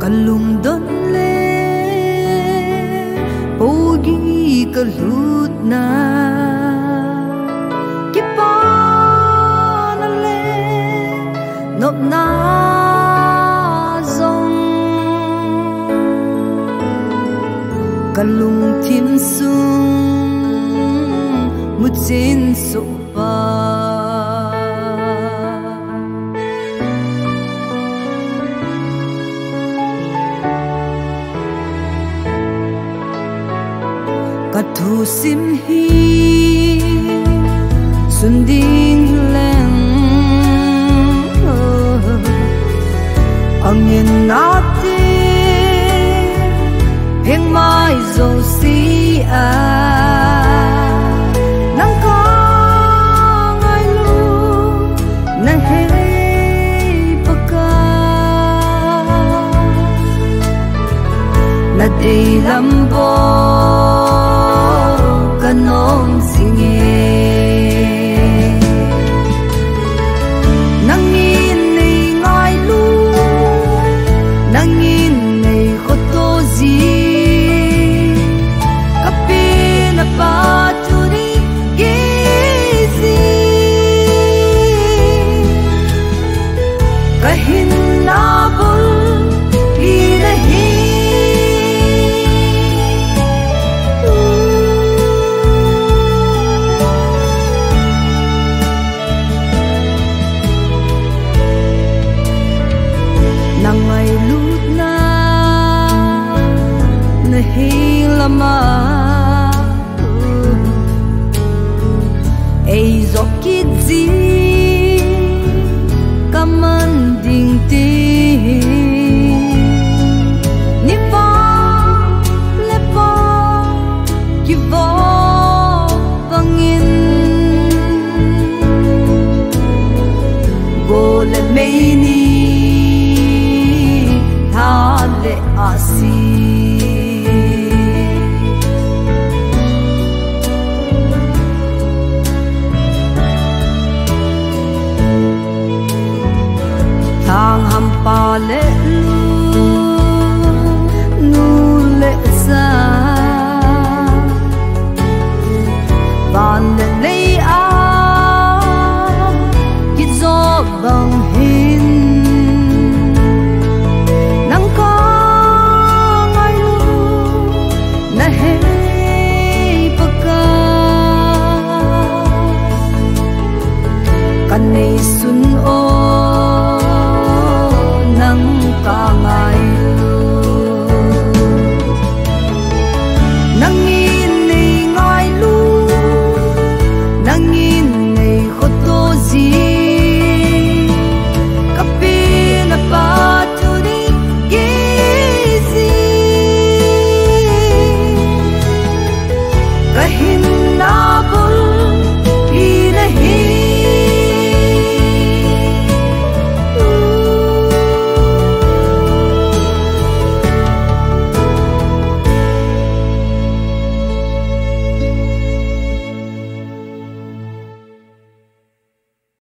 kalung don le pogi kalut na kipa na le nop na zong kalung thiên sung mut sin so pa thu sim hi xuân đinh leng ang nhìn nát ti heng mai dầu si à nắng có ngay lu na hey baka na đi lâm bo nong singe nang in nei ngai lu nang in nei khoto zi kape na pa turi ge zi kahin na bul hi na hi hi lama